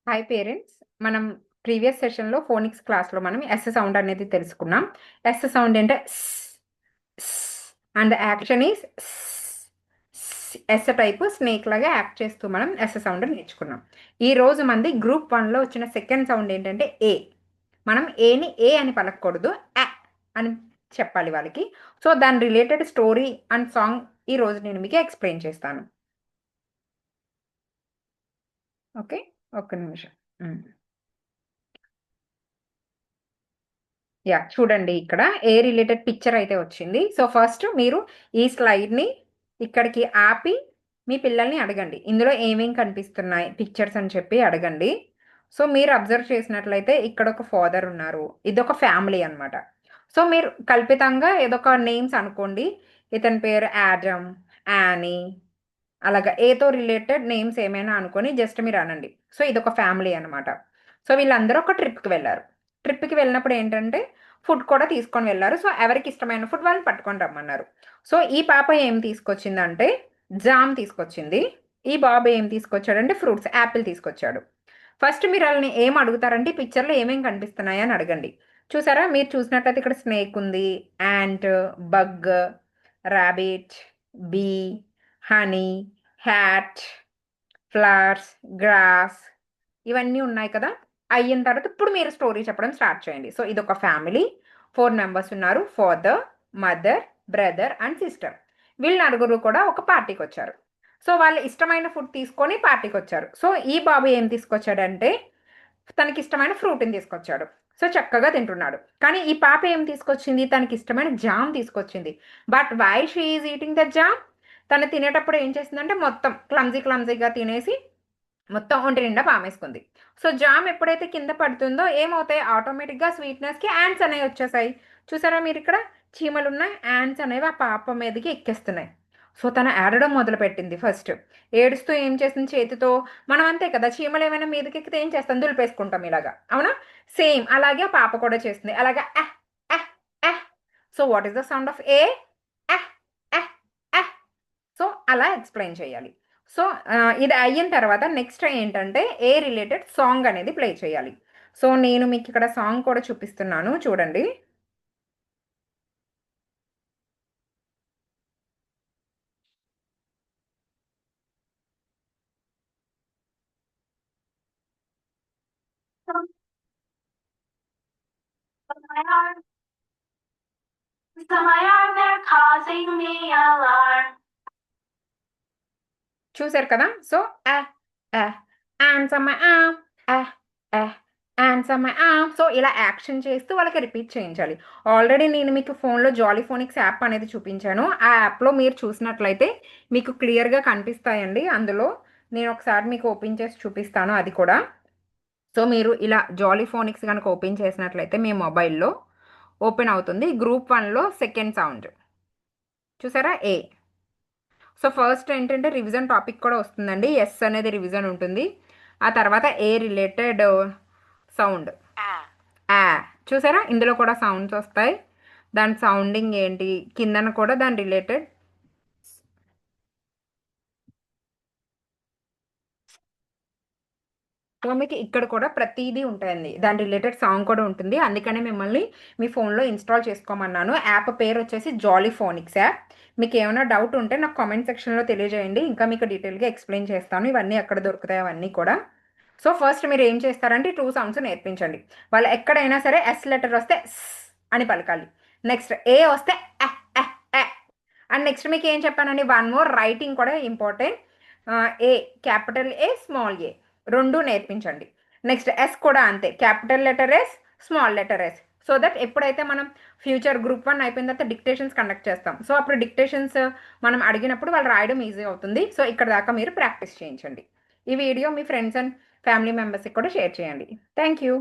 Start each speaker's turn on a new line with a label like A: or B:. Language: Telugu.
A: Hi parents. మనం ప్రీవియస్ సెషన్‌లో ఫోనిక్స్ క్లాస్‌లో మనం ఎస్ సౌండ్ అనేది తెలుసుకున్నాం. ఎస్ సౌండ్ అంటే స్, స్ అండ్ ద యాక్షన్ ఈస్ స్, స్. ఎస్ టైపు స్నేక్ లాగా యాక్ట్ చేస్తూ మనం ఎస్ సౌండ్ నేర్చుకున్నాం. ఈరోజు మనది గ్రూప్ 1లో వచ్చిన సెకండ్ సౌండ్ ఏంటంటే ఏ. మనం ఏని ఏ అని పలకకూడదు. అ అని చెప్పాలి వాళ్ళకి. సో, దాని రిలేటెడ్ స్టోరీ అండ్ సాంగ్ ఈరోజు నేను మీకు ఎక్స్‌ప్లెయిన్ చేస్తాను. ఓకే. ఒక్క నిమిషం. హ్మ్. చూడండి ఇక్కడ ఏ రిలేటెడ్ పిక్చర్ అయితే వచ్చింది. సో, ఫస్ట్ మీరు ఈ స్లైడ్‌ని ఇక్కడికి ఆపి మీ పిల్లల్ని అడగండి. ఇందులో ఏమేం కనిపిస్తున్నాయి పిక్చర్స్ అని చెప్పి అడగండి. సో, మీరు అబ్జర్వ్ చేసినట్లయితే ఇక్కడొక ఫాదర్ ఉన్నారు. ఇదొక ఫ్యామిలీ అనమాట. సో, మీరు కల్పితంగా ఏదొక నేమ్స్ అనుకోండి. ఇతని పేరు యాడమ్, యానీ అలాగా ఏతో రిలేటెడ్ నేమ్స్ ఏమైనా అనుకోని జస్ట్ మీరు అనండి. సో, ఇదొక ఫ్యామిలీ అనమాట. సో, వీళ్ళందరూ ఒక ట్రిప్‌కి వెళ్లారు. ట్రిప్‌కి వెళ్ళినప్పుడు ఏంటంటే ఫుడ్ కూడా తీసుకొని వెళ్లారు. సో, ఎవరికి ఇష్టమైన ఫుడ్ వాళ్ళని పట్టుకొని రమ్మన్నారు. సో, ఈ పాప ఏం తీసుకొచ్చిందంటే జామ్ తీసుకొచ్చింది. ఈ బాబు ఏం తీసుకొచ్చాడంటే ఫ్రూట్స్, యాపిల్ తీసుకొచ్చాడు. ఫస్ట్ మీరు ఆళ్ళని ఏం అడుగుతారంటే ఈ పిక్చర్‌లో ఏమేం కనిపిస్తున్నాయి అని అడగండి. చూసారా? మీరు చూసినట్లయితే ఇక్కడ స్నేక్ ఉంది, ant, bug, rabbit, bee, honey, hat, flowers, grass ఇవన్నీ ఉన్నాయి కదా! అయిన తర్వాత ఇప్పుడు మీరు స్టోరీ చెప్పడం స్టార్ట్ చేయండి. సో, ఇదొక ఫ్యామిలీ. 4 మెంబర్స్ ఉన్నారు. Father, mother, brother and sister. వీళ్ళు నలుగురు కూడా ఒక పార్టీకొచ్చారు. సో, వాళ్ళ ఇష్టమైన ఫుడ్ తీసుకొని పార్టీకొచ్చారు. సో, ఈ బాబు ఏం తీసుకొచ్చాడంటే తనకిష్టమైన ఫ్రూట్‌ని తీసుకొచ్చాడు. సో, చక్కగా తింటున్నాడు. కానీ ఈ పాప ఏం తీసుకొచ్చింది? తనకిష్టమైన జామ్ తీసుకొచ్చింది. But why she is eating the jam? తను తినేటప్పుడు ఏం చేసిందంటే మొత్తం క్లమ్జీగా తినేసి మొత్తం ఒంటి నిండా పామేసుకుంది. సో, జామ్ ఎప్పుడైతే కింద పడుతుందో ఏమవుతాయి ఆటోమేటిక్‌గా స్వీట్‌నెస్‌కి యాంట్స్ అనేవి వచ్చేసాయి. చూసారా మీరిక్కడ? చీమలున్నాయి. యాంట్స్ అనేవి ఆ పాప మీదకి ఎక్కేస్తున్నాయి. సో, తను ఏడడం మొదలుపెట్టింది ఫస్ట్. ఏడుస్తూ ఏం చేసింది చేతితో మనం అంతే కదా! చీమలేమైనా మీదకెక్కితే ఏం చేస్తాం? దులిపేసుకుంటాం ఇలాగా. అవునా? సేమ్ అలాగే ఆ పాప కూడా చేస్తుంది. అలాగా ah! Ah! Ah! So, what is the sound of A? Ah! Ah! Ah! So, అలా ఎక్స్‌ప్లెయిన్ చేయాలి. సో, ఇది అయిన తర్వాత నెక్స్ట్ ఏంటంటే, ఏ రిలేటెడ్ సాంగ్ అనేది ప్లే చేయాలి. సో, నేను మీకిక్కడ సాంగ్ కూడా చూపిస్తున్నాను చూడండి. they're causing me alarm. చూసారు కదా! సో, అహ్! అహ్! Answer my arm. అహ్! అహ్! Answer my arm. సో, ఇలా యాక్షన్ చేస్తూ వాళ్ళకి రిపీట్ చేయించాలి. ఆల్రెడీ నేను మీకు ఫోన్‌లో జాలీ ఫోనిక్స్ యాప్ అనేది చూపించాను. ఆ యాప్‌లో మీరు చూసినట్లయితే మీకు క్లియర్‌గా కనిపిస్తాయండి అందులో. నేనొకసారి మీకు ఓపెన్ చేసి చూపిస్తాను అది కూడా. సో, మీరు ఇలా జాలీ ఫోనిక్స్ గనక ఓపెన్ చేసినట్లయితే మీ మొబైల్‌లో ఓపెన్ అవుతుంది. గ్రూప్ 1లో సెకండ్ సౌండ్. చూసారా? ఏ. సో, ఫస్ట్ ఏంటంటే రివిజన్ టాపిక్ కూడా వస్తుందండి. ఎస్ అనేది రివిజన్ ఉంటుంది. ఆ తర్వాత ఏ రిలేటెడ్ సౌండ్. ఆ! చూసారా? ఇందులో కూడా సౌండ్స్ వస్తాయి. దాని సౌండింగ్ ఏంటి? కిందన కూడా దాని రిలేటెడ్ సో, మీకు ఇక్కడ కూడా ప్రతీదీ ఉంటాయండి. దాని రిలేటెడ్ సాంగ్ కూడా ఉంటుంది. అందుకనే మిమ్మల్ని మీ ఫోన్‌లో ఇన్‌స్టాల్ చేసుకోమన్నాను. యాప్ పేరొచ్చేసి జాలీ ఫోనిక్స్ యాప్. మీకేమైనా డౌట్ ఉంటే నాకు కామెంట్ సెక్షన్‌లో తెలియజేయండి. ఇంకా మీకు డీటెయిల్‌గా ఎక్స్‌ప్లెయిన్ చేస్తాను. ఇవన్నీ ఎక్కడ దొరుకుతాయి అవన్నీ కూడా. సో, ఫస్ట్ మీరు ఏం చేస్తారంటే 2 సౌండ్స్ నేర్పించండి. వాళ్ళు ఎక్కడైనా సరే ఎస్ లెటర్ వస్తే స్ అని పలకాలి. నెక్స్ట్ ఏ వస్తే ఎహ్ ఎహ్ ఎ. అండ్ నెక్స్ట్ మీకేం చెప్పానండి వన్ మోర్ రైటింగ్ కూడా important. A capital A, small A 2 నేర్పించండి. నెక్స్ట్ ఎస్ కూడా అంతే. Capital letter S, small letter S. So that ఎప్పుడైతే మనం ఫ్యూచర్ గ్రూప్ 1 అయిపోయిన తర్వాత డిక్టేషన్స్ కండక్ట్ చేస్తాం. సో, అప్పుడు డిక్టేషన్స్ మనం అడిగినప్పుడు వాళ్ళు రాయడం ఈజీ అవుతుంది. సో, ఇక్కడ దాకా మీరు ప్రాక్టీస్ చేయించండి. ఈ video me friends and family మెంబర్స్‌కి కూడా షేర్ చేయండి. Thank you.